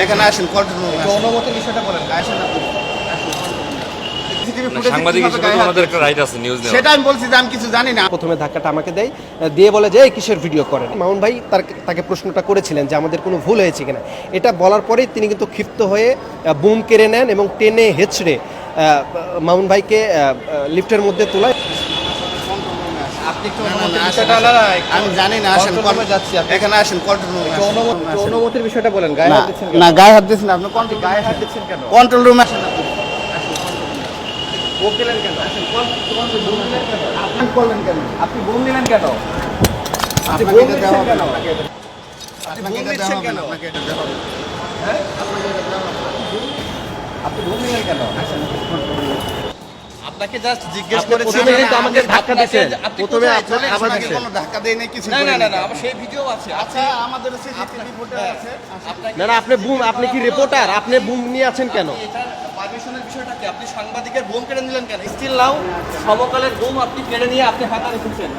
এখানে আসেন, কন্ট্রোল রুমে আসেন। অনুমতির বিষয়টা বলেন। আসেন আপনি। CCTV ফুটেজে সাংবাদিক কিভাবে হিসেবে গায়ে তো হাত আমাদের একটা দিয়েছে? রাইট আছে নিউজ নেওয়ার। সেটা আমি বলছি যে আমি কিছু জানি না। প্রথমে ধাক্কাটা আমাকে দেয়, দিয়ে বলে যে এই কিসের ভিডিও করেন। মামুন ভাই তাকে প্রশ্নটা করেছিলেন যে আমাদের কোনো ভুল হয়েছে কিনা। এটা বলার পরেই তিনি কিন্তু ক্ষিপ্ত হয়ে বুম কেড়ে নেন এবং টেনে হেঁচড়ে মামুন ভাইকে লিফটের মধ্যে তোলায়। আপনি একটু অনুমতির বিষয়টা আমি জানি না, আসেন কন্ট্রোল যাচ্ছি। এখানে আসেন, কন্ট্রোল রুমে আসেন। অনুমতির বিষয়টা বলেন। গায়ে হাত দিচ্ছেন না, গায়ে হাত দিচ্ছেন না, আপনি গায়ে হাত দিচ্ছেন কেন? কন্ট্রোল রুমে আসেন। বুম দিলেন কেন? আপনি করলেন কেন? আপনি বুম দিলেন কেন? আপনি আপনাকে বুম এটা দেওয়া দিচ্ছেন হবে কেন? না। আপনাকে এটা দেওয়া হবে না, আপনাকে এটা দেওয়া হবে না। হ্যাঁ? আপনাকে এটা দেওয়া হবে না। আপনি বুম দিলেন কেন? আপনাকে জাস্ট জিজ্ঞেস আপনি করেছি প্রথমে কিন্তু আমাকে ধাক্কা দিয়েছেন। প্রথমে চলে আবার আসেন, দিয়েছেন। কোনো ধাক্কা দেয় নাই, কিছু না করি না নাই। না আমার সেই ভিডিও আছে। আচ্ছা, আমাদের CCTV ফুটেজ আছে। না না, আপনি কি রিপোর্টার? আপনি বুম নিয়ে আছেন কেন? এটার পারমিশনের বিষয়টা কি? আপনি সাংবাদিকের বোম কেড়ে নিলেন কেন? স্টিল নাও সমকালের বোম আপনি কেড়ে নিয়ে আপনি হাতে রেখেছেন।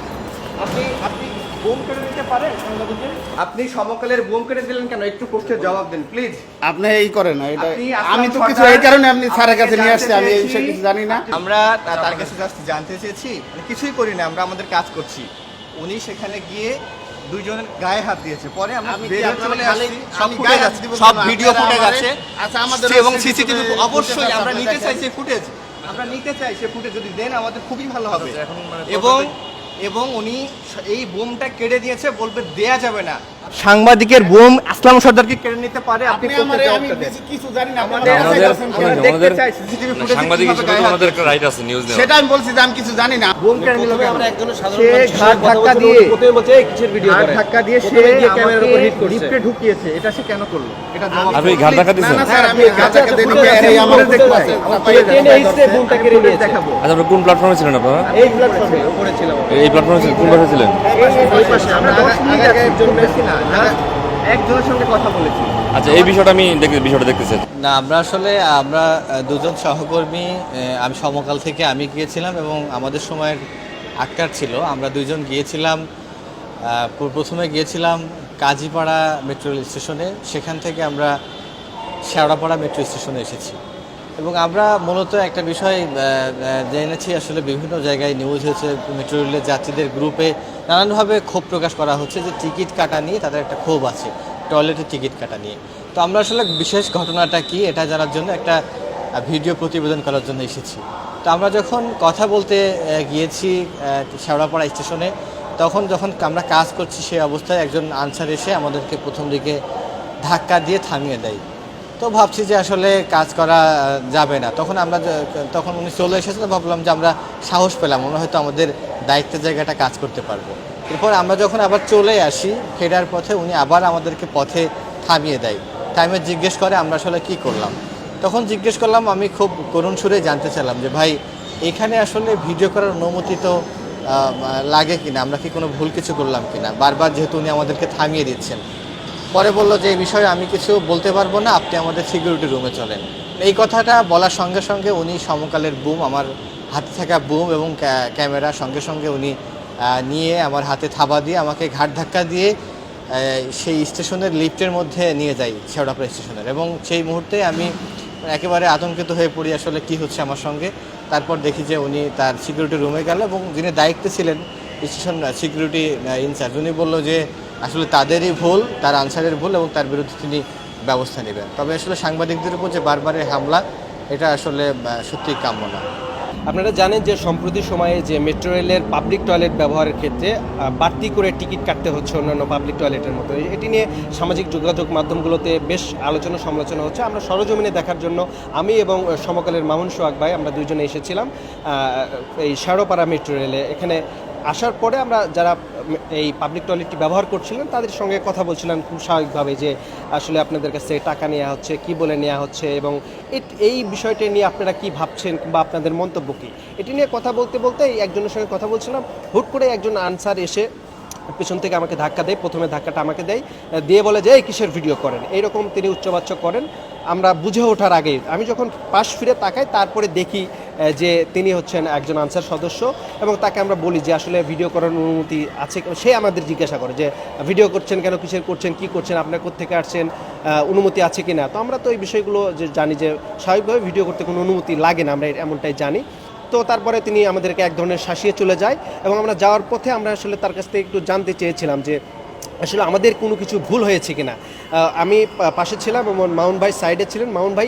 আপনি বুম কেড়ে নিতে পারেন সাংবাদিকের? আপনি সমকালের বুম কেড়ে দিলেন কেন? একটু প্রশ্নের জবাব দেন প্লিজ। আপনি এই করেন না, এটা আপনি আসলাম আমি তো কিছু সরকার, এই কারণে আপনি স্যারের কাছে নিয়ে আসছি, আমি এই জানতে বিষয়ে কিছু জানি না। আমরা তার কাছে জাস্ট জানতে চেয়েছি, কিছুই করি না, আমরা আমাদের কাজ করছি। উনি সেখানে গিয়ে দুইজনের গায়ে হাত দিয়েছে। পরে আমরা আমি কি বের হয়ে আপনার চলে খালি- আসছি, সব আমি ফুটেজ গায়ে হাত আছে, দিব সব কেন? ভিডিও আপনারা ফুটেজ আমারে- আছে। আচ্ছা, আমাদের এবং CCTV সিসিটিভি ফুটেজ অবশ্যই আছে, আমরা আপনি নিতে দেখেন। চাই সেই ফুটেজ। আমরা নিতে চাই সেই ফুটেজ, যদি দেন আমাদের খুবই ভালো হবে। এখন মানে এবং উনি এই বোমটা কেড়ে দিয়েছে, বলবে দেয়া যাবে না। সাংবাদিকের বোম আসলাম সর্দারকে কেড়ে নিতে পারে, আপনি আপনি করতে আমারে, আমি জবাবটা দেন। কিছু জানি না, আপনি আমাদের- আমার কাছে আছেন কেন? আমাদের- দেখতে চাই CCTV ফুটেজে সাংবাদিক কিভাবে হিসেবে গায়ে তো হাত আমাদের দিয়েছে। একটা রাইট আছে নিউজ নেওয়ার। সেটা আমি বলছি যে আমি কিছু জানি না। বোম কেড়ে নিল প্রথমে কেন? আমরা একজনের সাধারণ সে মানুষের ঘাট সাথে কথা ধাক্কা বলছি, দিয়ে উনি প্রথমে বলছে এই কিসের ভিডিও ঘাট করেন? ধাক্কা দিয়ে সে প্রথমে গিয়ে ক্যামেরার উপর আমাকে হিট করছে। লিফটে ঢুকিয়েছে। এটা সে কেন করলো? এটা জবাব আপনি দিন। ঘাট ধাক্কা না দিচ্ছেন? না স্যার, আমি হ্যাঁ, গাঁজা আছে, খেতে ফুটেজ নিয়ে আছে, এই আমার ফুটেজ দেখতে আছে। আছে। আমার তারপরে টেনে হিচড়ে বোমটা কেড়ে নিয়েছে। দেখাবো। আচ্ছা, আপনার কোন প্ল্যাটফর্মে ছিলেন আপনারা? এই প্ল্যাটফর্মে উপরে ছিলাম। এই প্ল্যাটফর্মে ছিলেন, কোন পাশে ছিলেন? এই পাশে আমরা 10 মিনিট আগে বলতেছি না, just একজনের সঙ্গে কথা বলেছি। আচ্ছা, এই বিষয়টা আমি বিষয়টা দেখতেছি। না, আমরা দুজন সহকর্মী, আমি সমকাল থেকে আমি গিয়েছিলাম এবং আমাদের সময়ের আক্তার ছিল। আমরা দুইজন গিয়েছিলাম, প্রথমে গিয়েছিলাম কাজীপাড়া মেট্রো রেল স্টেশনে, সেখান থেকে আমরা শেওড়াপাড়া মেট্রো স্টেশনে এসেছি। এবং আমরা মূলত একটা বিষয় জেনেছি, আসলে বিভিন্ন জায়গায় নিউজ হয়েছে, মেট্রো রেলের যাত্রীদের গ্রুপে নানানভাবে ক্ষোভ প্রকাশ করা হচ্ছে যে টিকিট কাটা নিয়ে তাদের একটা ক্ষোভ আছে, টয়লেটের টিকিট কাটা নিয়ে। তো আমরা আসলে বিশেষ ঘটনাটা কি এটা জানার জন্য একটা ভিডিও প্রতিবেদন করার জন্য এসেছি। তো আমরা যখন কথা বলতে গিয়েছি শেওড়াপাড়া স্টেশনে, যখন আমরা কাজ করছি সেই অবস্থায় একজন আনসার এসে আমাদেরকে প্রথম দিকে ধাক্কা দিয়ে থামিয়ে দেয়। তো ভাবছি যে আসলে কাজ করা যাবে না। তখন উনি চলে এসেছে, তো ভাবলাম যে আমরা সাহস পেলাম, মনে হয়তো আমাদের দায়িত্বের জায়গাটা কাজ করতে পারবো। এরপর আমরা যখন আবার চলে আসি ফেরার পথে, উনি আবার আমাদেরকে পথে থামিয়ে দেয়, থামিয়ে জিজ্ঞেস করে আমরা আসলে কি করলাম। তখন জিজ্ঞেস করলাম, আমি খুব করুণ সুরে জানতে চাইলাম যে ভাই, এখানে আসলে ভিডিও করার অনুমতি তো লাগে কিনা, আমরা কি কোনো ভুল কিছু করলাম কিনা, বারবার যেহেতু উনি আমাদেরকে থামিয়ে দিচ্ছেন। পরে বললো যে এই বিষয়ে আমি কিছু বলতে পারবো না, আপনি আমাদের সিকিউরিটি রুমে চলেন। এই কথাটা বলার সঙ্গে সঙ্গে উনি সমকালের বুম, আমার হাতে থাকা বুম এবং ক্যামেরা সঙ্গে সঙ্গে উনি নিয়ে আমার হাতে থাবা দিয়ে আমাকে ঘাট ধাক্কা দিয়ে সেই স্টেশনের লিফটের মধ্যে নিয়ে যাই, শেওড়াপাড়া স্টেশনের। এবং সেই মুহূর্তে আমি একেবারে আতঙ্কিত হয়ে পড়ি, আসলে কি হচ্ছে আমার সঙ্গে। তারপর দেখি যে উনি তার সিকিউরিটি রুমে গেল এবং যিনি দায়িত্বে ছিলেন স্টেশন সিকিউরিটি ইনচার্জ, উনি বললো যে আসলে তাদেরই ভুল, তার আনসারের ভুল এবং তার বিরুদ্ধে তিনি ব্যবস্থা নেবেন। তবে আসলে সাংবাদিকদের উপর যে বারবারের হামলা, এটা আসলে সত্যিই কাম্য না। আপনারা জানেন যে সম্প্রতি সময়ে যে মেট্রো রেলের পাবলিক টয়লেট ব্যবহারের ক্ষেত্রে বাড়তি করে টিকিট কাটতে হচ্ছে অন্যান্য পাবলিক টয়লেটের মতো। এটি নিয়ে সামাজিক যোগাযোগ মাধ্যমগুলোতে বেশ আলোচনা সমালোচনা হচ্ছে। আমরা সরজমিনে দেখার জন্য আমি এবং সমকালের মামুন সোহাগ ভাই আমরা দুইজনে এসেছিলাম এই শেওড়াপাড়া মেট্রো রেলে। এখানে আসার পরে আমরা যারা এই পাবলিক টয়লেটটি ব্যবহার করছিলেন তাদের সঙ্গে কথা বলছিলাম খুব স্বাভাবিকভাবে, যে আসলে আপনাদের কাছ থেকে টাকা নেওয়া হচ্ছে, কি বলে নেওয়া হচ্ছে এবং এই বিষয়টি নিয়ে আপনারা কি ভাবছেন কিংবা আপনাদের মন্তব্য কী, এটি নিয়ে কথা বলতে বলতে একজনের সঙ্গে কথা বলছিলাম। হুট করে একজন আনসার এসে পেছন থেকে আমাকে ধাক্কা দেয়। প্রথমে ধাক্কাটা আমাকে দেয়, দিয়ে বলে যে এই কিসের ভিডিও করেন, এইরকম তিনি উচ্চবাচ্য করেন। আমরা বুঝে ওঠার আগেই আমি যখন পাশ ফিরে তাকাই, তারপরে দেখি যে তিনি হচ্ছেন একজন আনসার সদস্য এবং তাকে আমরা বলি যে আসলে ভিডিও করার অনুমতি আছে সে আমাদের জিজ্ঞাসা করে যে ভিডিও করছেন কেন, কিসের করছেন, কি করছেন, আপনার কোত্থেকে আসছেন, অনুমতি আছে কি না। তো আমরা তো এই বিষয়গুলো যে জানি যে স্বাভাবিকভাবে ভিডিও করতে কোনো অনুমতি লাগে না, আমরা এমনটাই জানি। তো তারপরে তিনি আমাদেরকে এক ধরনের শাসিয়ে চলে যায় এবং আমরা যাওয়ার পথে আমরা আসলে তার কাছ থেকে একটু জানতে চেয়েছিলাম যে আসলে আমাদের কোনো কিছু ভুল হয়েছে কিনা। আমি পাশে ছিলাম এবং মাউন ভাই সাইডে ছিলেন। মাউন ভাই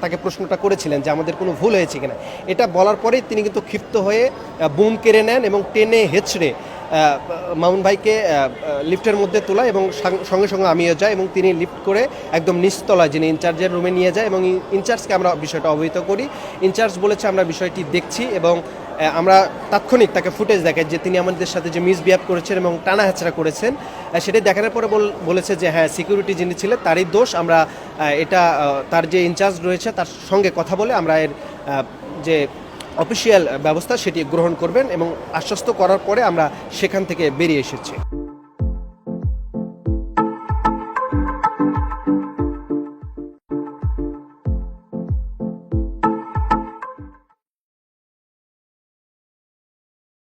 তাকে প্রশ্নটা করেছিলেন যে আমাদের কোনো ভুল হয়েছে কিনা। এটা বলার পরেই তিনি কিন্তু ক্ষিপ্ত হয়ে বুম কেড়ে নেন এবং টেনে হেঁচড়ে মাউন ভাইকে লিফটের মধ্যে তোলা এবং সঙ্গে সঙ্গে আমিও যাই এবং তিনি লিফট করে একদম নিচতলায় যিনি ইনচার্জের রুমে নিয়ে যায় এবং ইনচার্জকে আমরা বিষয়টা অবহিত করি। ইনচার্জ বলেছে আমরা বিষয়টি দেখছি এবং আমরা তাৎক্ষণিক তাকে ফুটেজ দেখাই যে তিনি আমাদের সাথে যে মিসবিহেভ করেছেন এবং টানা হেঁচড়া করেছেন সেটাই দেখানোর পরে বলেছে যে হ্যাঁ সিকিউরিটি যিনি ছিলেন তারই দোষ। আমরা এটা তার যে ইনচার্জ রয়েছে তার সঙ্গে কথা বলে আমরা এর যে অফিসিয়াল ব্যবস্থা সেটি গ্রহণ করবেন এবং আশ্বস্ত করার পরে আমরা সেখান থেকে বেরিয়ে এসেছি।